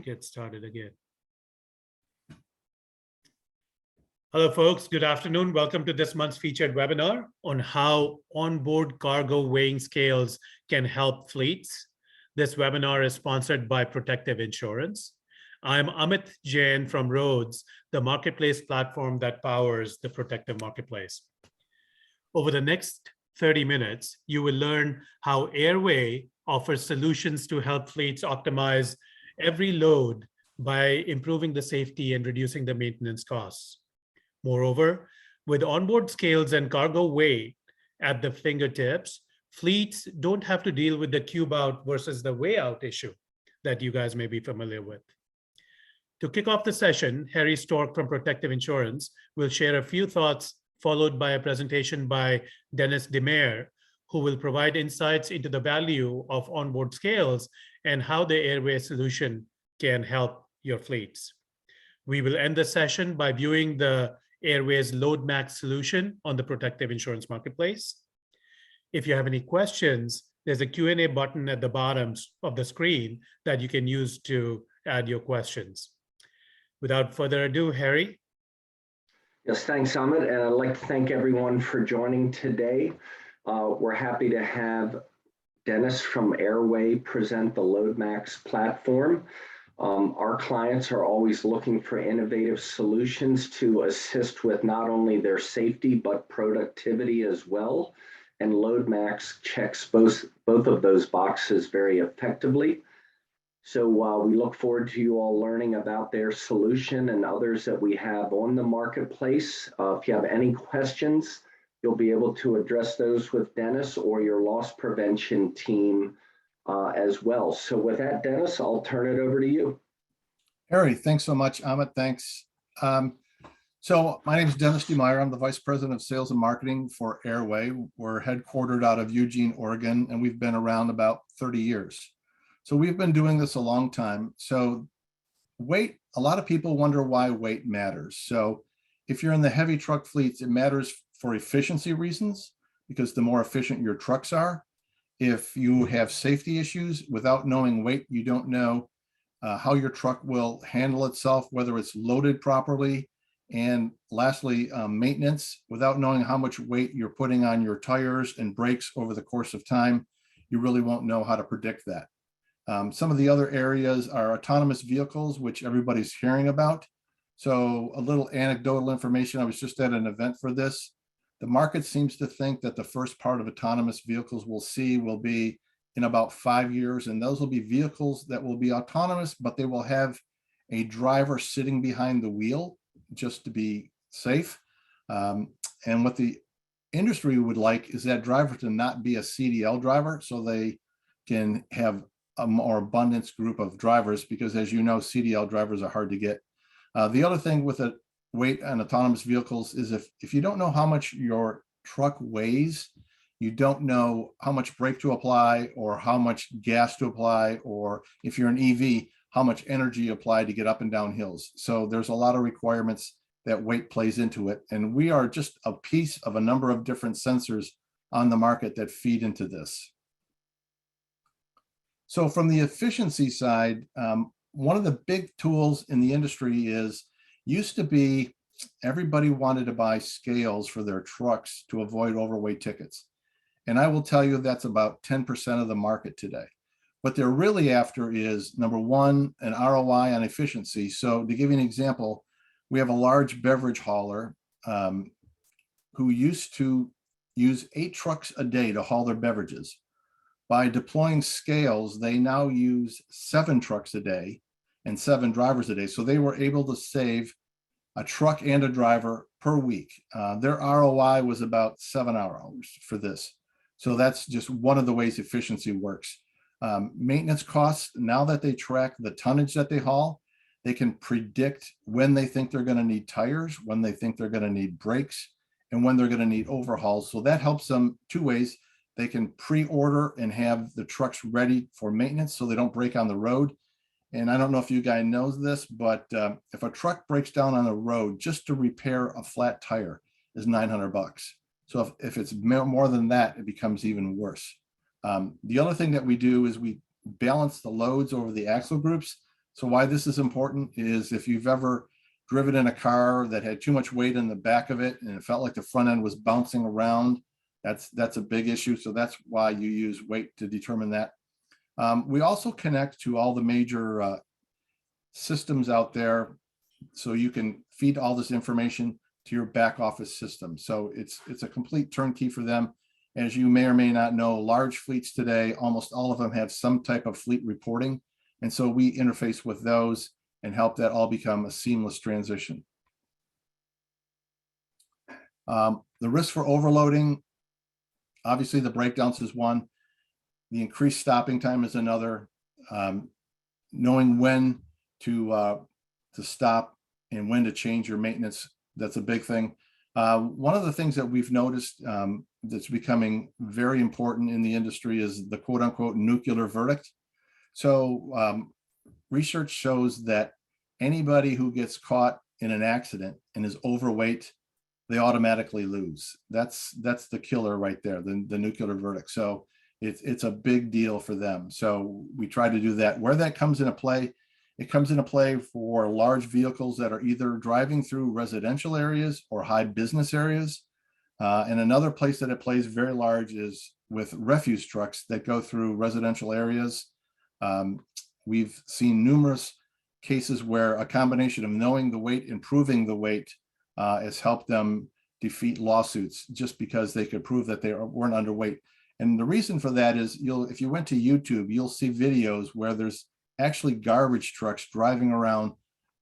Get started again. Hello, folks. Good afternoon. Welcome to this month's featured webinar on how onboard cargo weighing scales can help fleets. This webinar is sponsored by Protective Insurance. I'm Amit Jain from Roadz, the marketplace platform that powers the Protective Marketplace. Over the next 30 minutes, you will learn how Airway offers solutions to help fleets optimize every load by improving the safety and reducing the maintenance costs. Moreover, with onboard scales and cargo weight at the fingertips, fleets don't have to deal with the cube out versus the weigh out issue that you guys may be familiar with. To kick off the session, Harry Stork from Protective Insurance will share a few thoughts, followed by a presentation by Dennis DeMare, who will provide insights into the value of onboard scales and how the Airway solution can help your fleets. We will end the session by viewing the Airway's Load Max solution on the Protective Insurance Marketplace. If you have any questions, there's a Q&A button at the bottom of the screen that you can use to add your questions. Without further ado, Harry. Yes, thanks, Amit. And I'd like to thank everyone for joining today. We're happy to have Dennis from Airway present the Load Max platform. Our clients are always looking for innovative solutions to assist with not only their safety, but productivity as well. And Load Max checks both of those boxes very effectively. So we look forward to you all learning about their solution and others that we have on the marketplace. If you have any questions, you'll be able to address those with Dennis or your loss prevention team as well. So with that, Dennis, I'll turn it over to you. Harry, thanks so much. Amit, thanks. So my name is Dennis DeMare. I'm the Vice President of Sales and Marketing for Airway. We're headquartered out of Eugene, Oregon, and we've been around about 30 years. So we've been doing this a long time. So weight, a lot of people wonder why weight matters. So if you're in the heavy truck fleets, it matters for efficiency reasons, because the more efficient your trucks are. If you have safety issues, without knowing weight, you don't know how your truck will handle itself, whether it's loaded properly. And lastly, maintenance, without knowing how much weight you're putting on your tires and brakes over the course of time, you really won't know how to predict that. Some of the other areas are autonomous vehicles, which everybody's hearing about. So a little anecdotal information, I was just at an event for this. The market seems to think that the first part of autonomous vehicles we'll see will be in about 5 years, and those will be vehicles that will be autonomous, but they will have a driver sitting behind the wheel just to be safe. And what the industry would like is that driver to not be a CDL driver, so they can have a more abundance group of drivers, because as you know, CDL drivers are hard to get. The other thing with a weight on autonomous vehicles is if you don't know how much your truck weighs, you don't know how much brake to apply or how much gas to apply, or if you're an EV, how much energy you apply to get up and down hills. So there's a lot of requirements that weight plays into it. And we are just a piece of a number of different sensors on the market that feed into this. So from the efficiency side, one of the big tools in the industry used to be everybody wanted to buy scales for their trucks to avoid overweight tickets. And I will tell you that's about 10% of the market today. What they're really after is, number one, an ROI on efficiency. So to give you an example, we have a large beverage hauler who used to use 8 trucks a day to haul their beverages. By deploying scales, they now use 7 trucks a day and 7 drivers a day. So they were able to save a truck and a driver per week. Their ROI was about 7 hours for this. So that's just one of the ways efficiency works. Maintenance costs, now that they track the tonnage that they haul, they can predict when they think they're going to need tires, when they think they're going to need brakes, and when they're going to need overhauls. So that helps them 2 ways. They can pre-order and have the trucks ready for maintenance so they don't break on the road. And I don't know if you guys know this, but if a truck breaks down on the road, just to repair a flat tire is $900. So if it's more than that, it becomes even worse. The other thing that we do is we balance the loads over the axle groups. So why this is important is if you've ever driven in a car that had too much weight in the back of it and it felt like the front end was bouncing around, that's a big issue. So that's why you use weight to determine that. We also connect to all the major systems out there, so you can feed all this information to your back office system. So it's a complete turnkey for them. As you may or may not know, large fleets today, almost all of them have some type of fleet reporting. And so we interface with those and help that all become a seamless transition. The risk for overloading, obviously the breakdowns is one. The increased stopping time is another. Knowing when to stop and when to change your maintenance, that's a big thing. One of the things that we've noticed that's becoming very important in the industry is the quote unquote nuclear verdict. So research shows that anybody who gets caught in an accident and is overweight, they automatically lose. That's the killer right there, the nuclear verdict. So it's a big deal for them. So we try to do that. Where that comes into play, it comes into play for large vehicles that are either driving through residential areas or high business areas. And another place that it plays very large is with refuse trucks that go through residential areas. We've seen numerous cases where a combination of knowing the weight and proving the weight has helped them defeat lawsuits just because they could prove that they weren't underweight. And the reason for that is if you went to YouTube, you'll see videos where there's actually garbage trucks driving around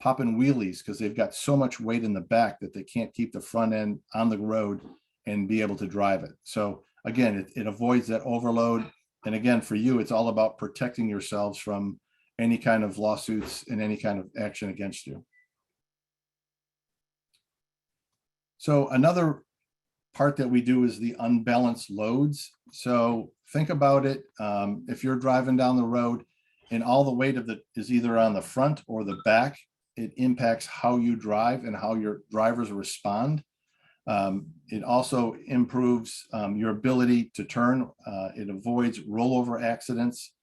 popping wheelies because they've got so much weight in the back that they can't keep the front end on the road and be able to drive it. So again, it avoids that overload. And again, for you, it's all about protecting yourselves from any kind of lawsuits and any kind of action against you. So another part that we do is the unbalanced loads. So think about it. If you're driving down the road and all the weight of it is either on the front or the back, it impacts how you drive and how your drivers respond. It also improves your ability to turn. It avoids rollover accidents.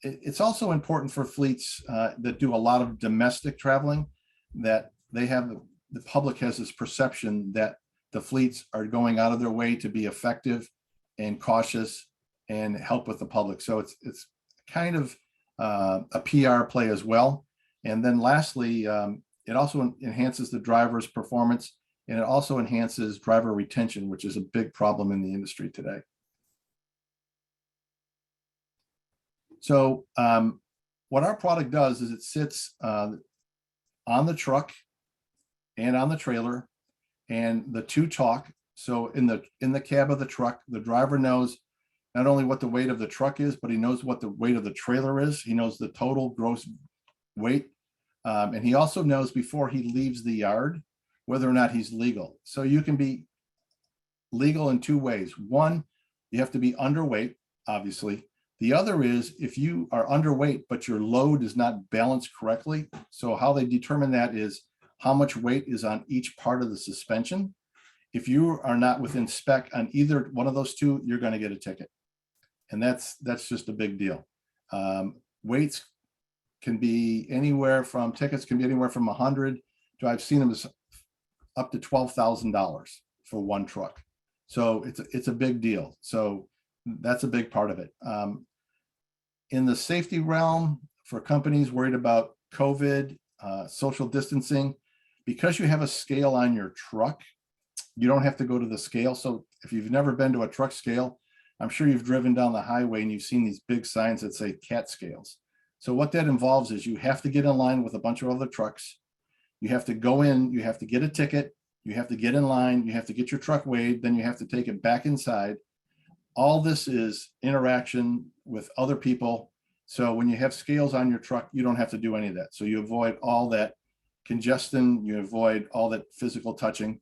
It's also important for fleets that do a lot of domestic traveling, that the public has this perception that the fleets are going out of their way to be effective and cautious and help with the public. So it's kind of a PR play as well. And then lastly, it also enhances the driver's performance, and it also enhances driver retention, which is a big problem in the industry today. So what our product does is it sits on the truck and on the trailer, and the two talk. So in the cab of the truck, the driver knows not only what the weight of the truck is, but he knows what the weight of the trailer is. He knows the total gross weight. And he also knows before he leaves the yard whether or not he's legal. So you can be legal in two ways. One, you have to be underweight, obviously. The other is if you are underweight, but your load is not balanced correctly. So how they determine that is how much weight is on each part of the suspension. If you are not within spec on either one of those two, you're going to get a ticket. And that's just a big deal. Weights can be anywhere from, tickets can be anywhere from 100 to, I've seen them as up to $12,000 for one truck. So it's a big deal. So that's a big part of it. In the safety realm, for companies worried about COVID, social distancing, because you have a scale on your truck, you don't have to go to the scale. So if you've never been to a truck scale, I'm sure you've driven down the highway and you've seen these big signs that say cat scales. So what that involves is you have to get in line with a bunch of other trucks. You have to go in, you have to get a ticket, you have to get in line, you have to get your truck weighed, then you have to take it back inside. All this is interaction with other people. So when you have scales on your truck, you don't have to do any of that. So you avoid all that congestion, you avoid all that physical touching.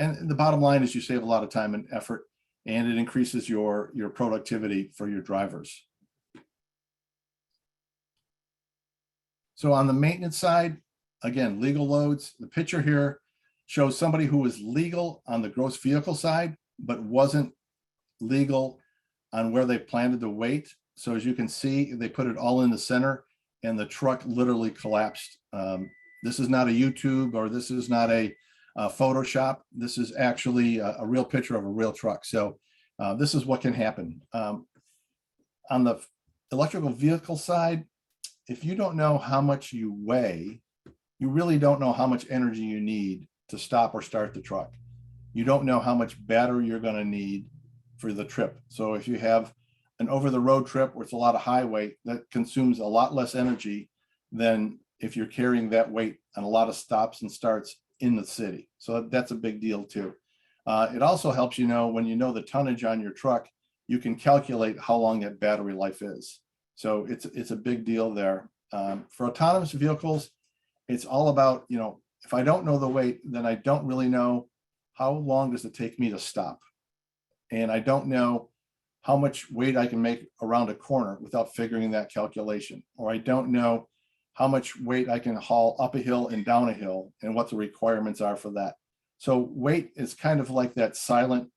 And the bottom line is you save a lot of time and effort, and it increases your productivity for your drivers. So on the maintenance side, again, legal loads, the picture here shows somebody who was legal on the gross vehicle side, but wasn't legal on where they planted the weight. So as you can see, they put it all in the center, and the truck literally collapsed. This is not a YouTube, or this is not a Photoshop. This is actually a real picture of a real truck. So this is what can happen. On the electrical vehicle side, if you don't know how much you weigh, you really don't know how much energy you need to stop or start the truck. You don't know how much battery you're going to need for the trip. So if you have an over-the-road trip where it's a lot of highway, that consumes a lot less energy than if you're carrying that weight on a lot of stops and starts in the city. So that's a big deal too. It also helps you know, when you know the tonnage on your truck, you can calculate how long that battery life is. So it's a big deal there. For autonomous vehicles, it's all about, you know, if I don't know the weight, then I don't really know how long does it take me to stop. And I don't know how much weight I can make around a corner without figuring that calculation. Or I don't know how much weight I can haul up a hill and down a hill and what the requirements are for that. So weight is kind of like that silent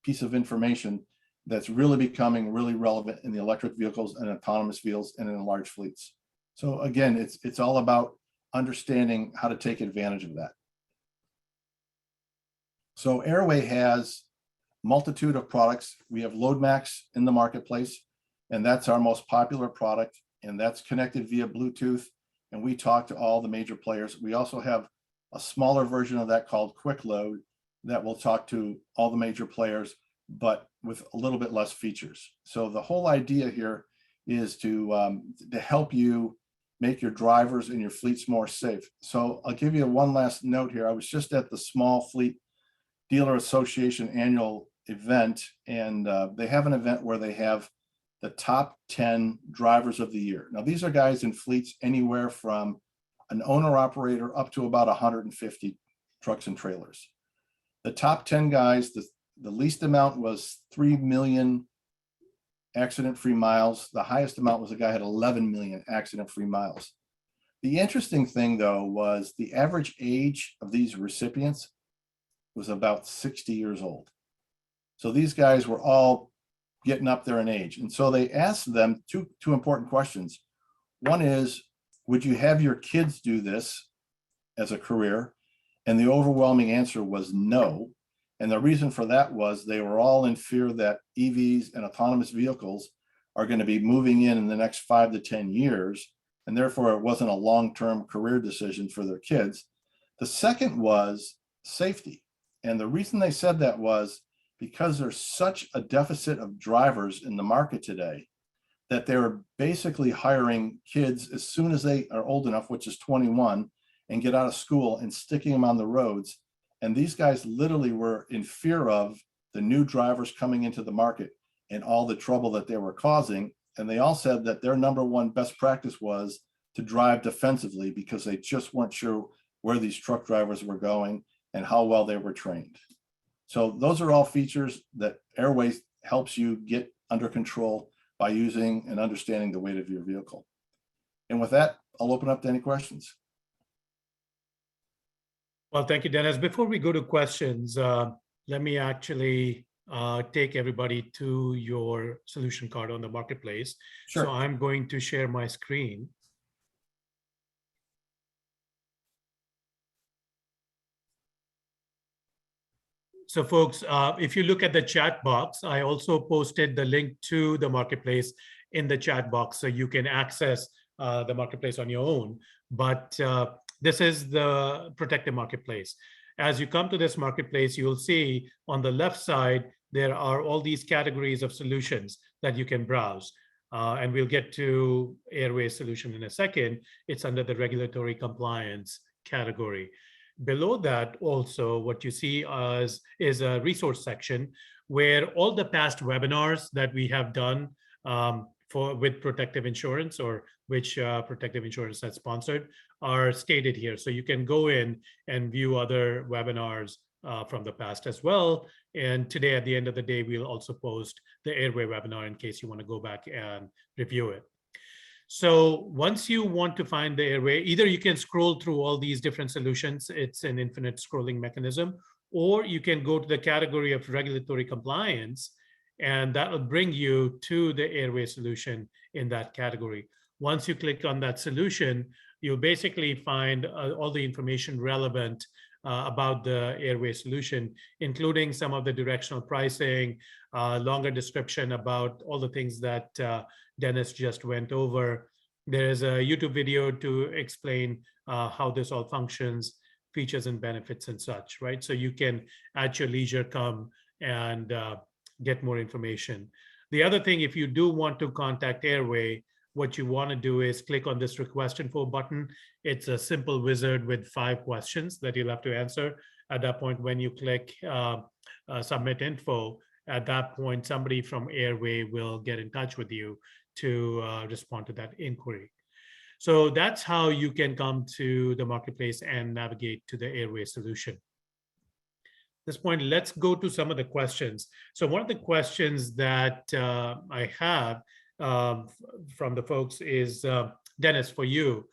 piece of information that's really becoming really relevant in the electric vehicles and autonomous vehicles and in large fleets. So again, it's all about understanding how to take advantage of that. So Airway has a multitude of products. We have LoadMax in the marketplace, and that's our most popular product, and that's connected via Bluetooth, and we talk to all the major players. We also have a smaller version of that called Quick Load that will talk to all the major players, but with a little bit less features. So the whole idea here is to help you make your drivers and your fleets more safe. So I'll give you one last note here. I was just at the Small Fleet Dealer Association annual event, and they have an event where they have the top 10 drivers of the year. Now, these are guys in fleets anywhere from an owner operator up to about 150 trucks and trailers. The top 10 guys, the least amount was 3 million accident-free miles. The highest amount was a guy had 11 million accident-free miles. The interesting thing, though, was the average age of these recipients was about 60 years old. So these guys were all getting up there in age. And so they asked them two important questions. One is, would you have your kids do this as a career? And the overwhelming answer was no. And the reason for that was they were all in fear that EVs and autonomous vehicles are going to be moving in the next 5 to 10 years. And therefore, it wasn't a long-term career decision for their kids. The second was safety. And the reason they said that was because there's such a deficit of drivers in the market today that they're basically hiring kids as soon as they are old enough, which is 21, and get out of school and sticking them on the roads. And these guys literally were in fear of the new drivers coming into the market and all the trouble that they were causing. And they all said that their number one best practice was to drive defensively because they just weren't sure where these truck drivers were going and how well they were trained. So those are all features that Airway helps you get under control by using and understanding the weight of your vehicle. And with that, I'll open up to any questions. Well, thank you, Dennis. Before we go to questions, let me actually take everybody to your solution card on the marketplace. Sure. So I'm going to share my screen. So folks, if you look at the chat box, I also posted the link to the marketplace in the chat box so you can access the marketplace on your own. But this is the protective marketplace. As you come to this marketplace, you'll see on the left side, there are all these categories of solutions that you can browse. And we'll get to Airway solution in a second. It's under the regulatory compliance category. Below that, also, what you see is a resource section where all the past webinars that we have done with Protective Insurance, or which Protective Insurance has sponsored, are stated here. So you can go in and view other webinars from the past as well. And today, at the end of the day, we'll also post the Airway webinar in case you want to go back and review it. So once you want to find the Airway, either you can scroll through all these different solutions. It's an infinite scrolling mechanism, or you can go to the category of regulatory compliance, and that will bring you to the Airway solution in that category. Once you click on that solution, you'll basically find all the information relevant about the airway solution, including some of the directional pricing, longer description about all the things that Dennis just went over. There is a YouTube video to explain how this all functions, features and benefits and such, right? So you can at your leisure come and get more information. The other thing, if you do want to contact Airway, what you want to do is click on this request info button. It's a simple wizard with 5 questions that you'll have to answer. At that point, when you click submit info, at that point, somebody from Airway will get in touch with you to respond to that inquiry. So that's how you can come to the marketplace and navigate to the Airway solution. At this point, let's go to some of the questions. So one of the questions that I have from the folks is, Dennis, for you.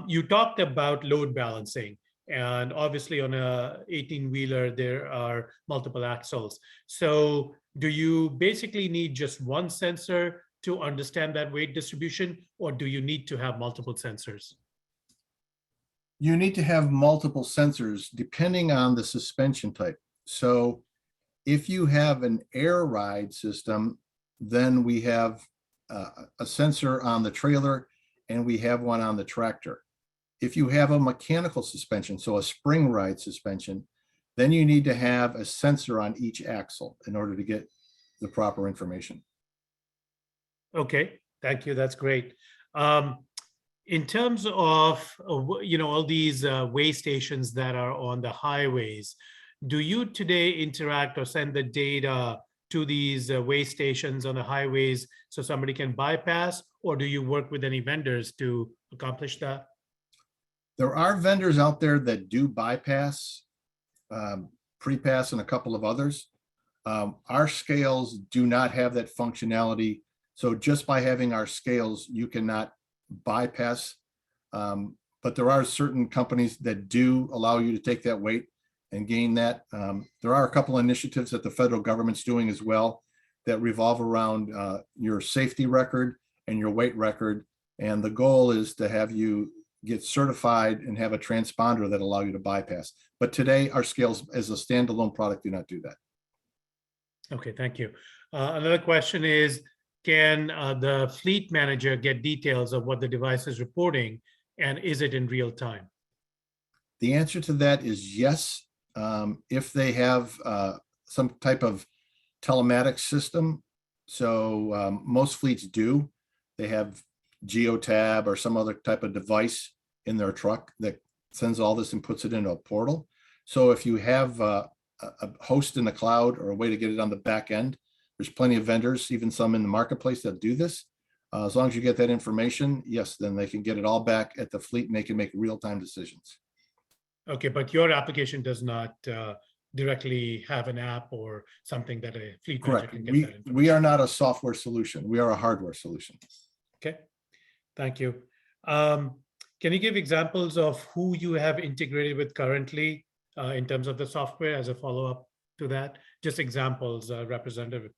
You talked about load balancing, and obviously on a 18-wheeler, there are multiple axles. So do you basically need just one sensor to understand that weight distribution, or do you need to have multiple sensors? You need to have multiple sensors depending on the suspension type. So if you have an air ride system, then we have a sensor on the trailer and we have one on the tractor. If you have a mechanical suspension, so a spring ride suspension, then you need to have a sensor on each axle in order to get the proper information. Okay, thank you. That's great. In terms of all these weigh stations that are on the highways, do you today interact or send the data to these weigh stations on the highways so somebody can bypass, or do you work with any vendors to accomplish that? There are vendors out there that do bypass, pre-pass, and a couple of others. Our scales do not have that functionality. So just by having our scales, you cannot bypass. But there are certain companies that do allow you to take that weight and gain that. There are a couple of initiatives that the federal government's doing as well that revolve around your safety record and your weight record. And the goal is to have you get certified and have a transponder that allow you to bypass. But today our scales as a standalone product do not do that. Okay, thank you. Another question is, can the fleet manager get details of what the device is reporting, and is it in real time? The answer to that is yes. If they have some type of telematics system, so most fleets do, they have Geotab or some other type of device in their truck that sends all this and puts it into a portal. So if you have a host in the cloud or a way to get it on the back end, there's plenty of vendors, even some in the marketplace, that do this. As long as you get that information, yes, then they can get it all back at the fleet and they can make real-time decisions. Okay, but your application does not directly have an app or something that a fleet manager Correct. can get that information. We are not a software solution. We are a hardware solution. Okay, thank you. Can you give examples of who you have integrated with currently in terms of the software as a follow-up to that? Just examples, representative.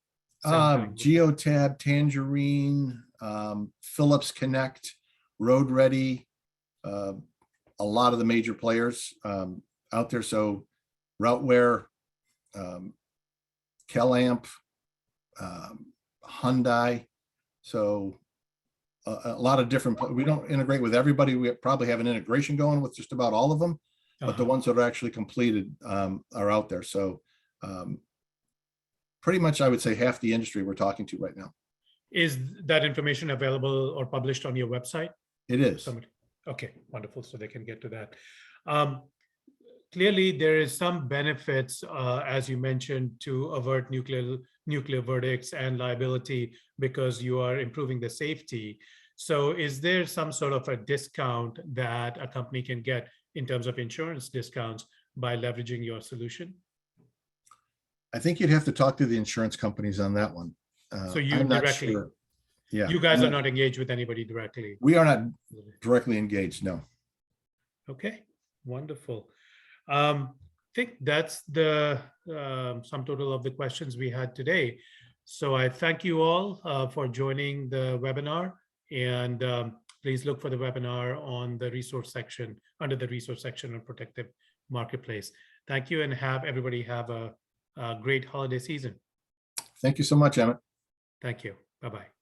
Geotab, Tangerine, Philips Connect, Road Ready, a lot of the major players out there. So Routeware, Kelamp, Hyundai. So a lot of different, we don't integrate with everybody. We probably have an integration going with just about all of them, but the ones that are actually completed are out there. So pretty much I would say half the industry we're talking to right now. Is that information available or published on your website? It is. Somebody. Okay, wonderful. So they can get to that. Clearly, there is some benefits, as you mentioned, to avert nuclear verdicts and liability because you are improving the safety. So is there some sort of a discount that a company can get in terms of insurance discounts by leveraging your solution? I think you'd have to talk to the insurance companies on that one. So you I'm not directly, sure. Yeah, you guys are not engaged with anybody directly. We are not directly engaged, no. Okay, wonderful. I think that's the sum total of the questions we had today. So I thank you all for joining the webinar, and please look for the webinar on the resource section, under the resource section on Protective Marketplace. Thank you, and everybody have a great holiday season. Thank you so much, Emmett. Thank you. Bye-bye.